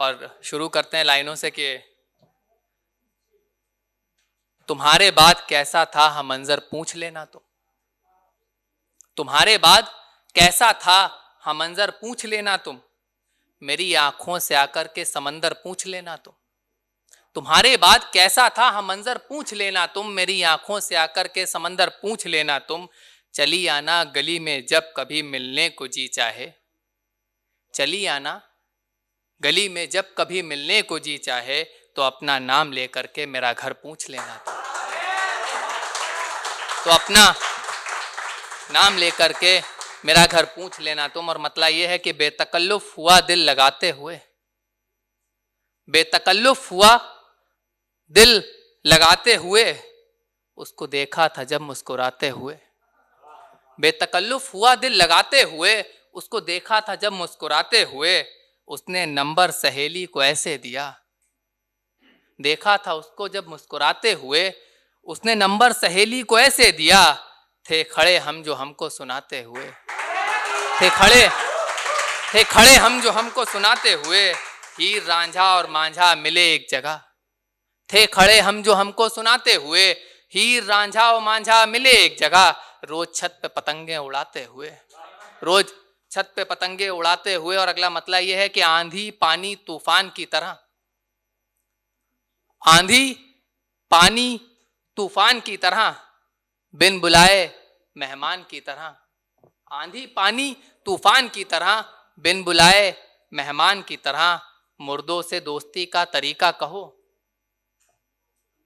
और शुरू करते हैं लाइनों से कि तुम्हारे बाद कैसा था हा मंजर पूछ लेना तुम। तुम्हारे बाद कैसा था हा मंजर पूछ लेना तुम, मेरी आंखों से आकर के समंदर पूछ लेना तुम। तुम्हारे बाद कैसा था हा मंजर पूछ लेना तुम, मेरी आंखों से आकर के समंदर पूछ लेना तुम। चली आना गली में जब कभी मिलने को जी चाहे, चली आना गली में जब कभी मिलने को जी चाहे, तो अपना नाम लेकर के मेरा घर पूछ लेना तुम। तो अपना नाम लेकर के मेरा घर पूछ लेना तुम। और मतलब ये है कि बेतकल्लुफ हुआ दिल लगाते हुए, बेतकल्लुफ हुआ दिल लगाते हुए, उसको देखा था जब मुस्कुराते हुए। बेतकल्लुफ हुआ दिल लगाते हुए, उसको देखा था जब मुस्कुराते हुए। उसने नंबर सहेली को ऐसे दिया, देखा था उसको जब मुस्कुराते हुए। उसने नंबर सहेली को ऐसे दिया, थे खड़े हम जो हमको सुनाते हुए। थे खड़े हम जो हमको सुनाते हुए, हीर रांझा और मांझा मिले एक जगह। थे खड़े हम जो हमको सुनाते हुए, हीर रांझा और मांझा मिले एक जगह। रोज छत पे पतंगे उड़ाते हुए, रोज छत पे पतंगे उड़ाते हुए। और अगला मतलब यह है कि आंधी पानी तूफान की तरह, आंधी पानी तूफान की तरह, बिन बुलाए मेहमान की तरह। आंधी पानी तूफान की तरह, बिन बुलाए मेहमान की तरह। मुर्दों से दोस्ती का तरीका कहो,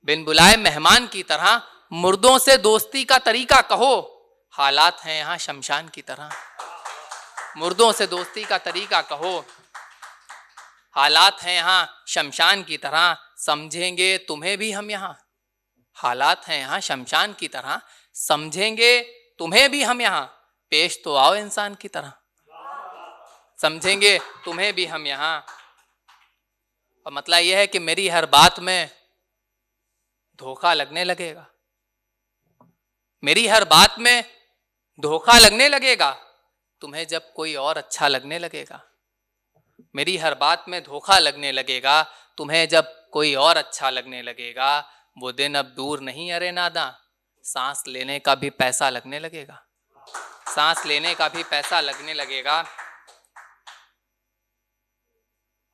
बिन बुलाए मेहमान की तरह। मुर्दों से दोस्ती का तरीका कहो, हालात हैं यहां शमशान की तरह। मुर्दों से दोस्ती का तरीका कहो, हालात हैं यहाँ शमशान की तरह। समझेंगे तुम्हें भी हम यहाँ, हालात हैं यहाँ शमशान की तरह। समझेंगे तुम्हें भी हम यहाँ, पेश तो आओ इंसान की तरह। समझेंगे तुम्हें भी हम यहाँ। और मतलब यह है कि मेरी हर बात में धोखा लगने लगेगा, मेरी हर बात में धोखा लगने लगेगा, तुम्हें जब कोई और अच्छा लगने लगेगा। मेरी हर बात में धोखा लगने लगेगा, तुम्हें जब कोई और अच्छा लगने लगेगा। वो दिन अब दूर नहीं अरे नादा, सांस लेने का भी पैसा लगने लगेगा, सांस लेने का भी पैसा लगने लगेगा।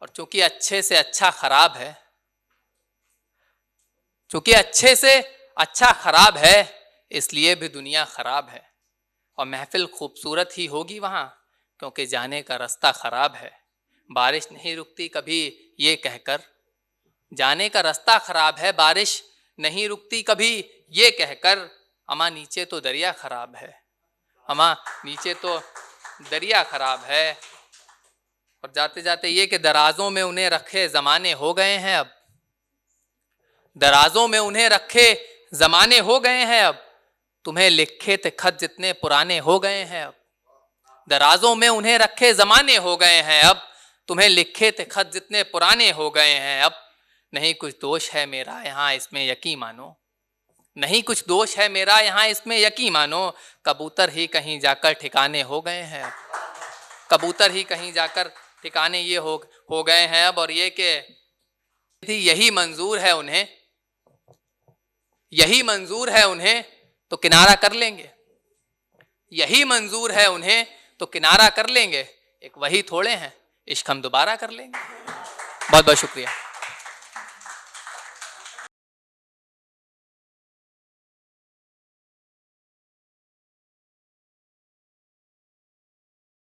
और चूंकि अच्छे से अच्छा खराब है, चूंकि अच्छे से अच्छा खराब है, इसलिए भी दुनिया खराब है। और महफिल खूबसूरत ही होगी वहाँ, क्योंकि जाने का रास्ता खराब है। बारिश नहीं रुकती कभी ये कहकर, जाने का रास्ता खराब है। बारिश नहीं रुकती कभी ये कहकर, अमा नीचे तो दरिया खराब है, अमा नीचे तो दरिया खराब है। और जाते जाते ये कि दराजों में उन्हें रखे ज़माने हो गए हैं अब, दराजों में उन्हें रखे ज़माने हो गए हैं अब। तुम्हें लिखे थे खत जितने पुराने हो गए हैं अब, दराजों में उन्हें रखे ज़माने हो गए हैं अब। तुम्हें लिखे थे खत जितने पुराने हो गए हैं अब। नहीं कुछ दोष है मेरा यहाँ इसमें यकीन मानो, नहीं कुछ दोष है मेरा यहाँ इसमें यकीन मानो। कबूतर ही कहीं जाकर ठिकाने हो गए हैं अब, कबूतर ही कहीं जाकर ठिकाने ये हो गए हैं अब। और ये कि यही मंजूर है उन्हें, यही मंजूर है उन्हें तो किनारा कर लेंगे, यही मंजूर है उन्हें तो किनारा कर लेंगे। एक वही थोड़े हैं, इश्क हम दोबारा कर लेंगे। बहुत बहुत शुक्रिया।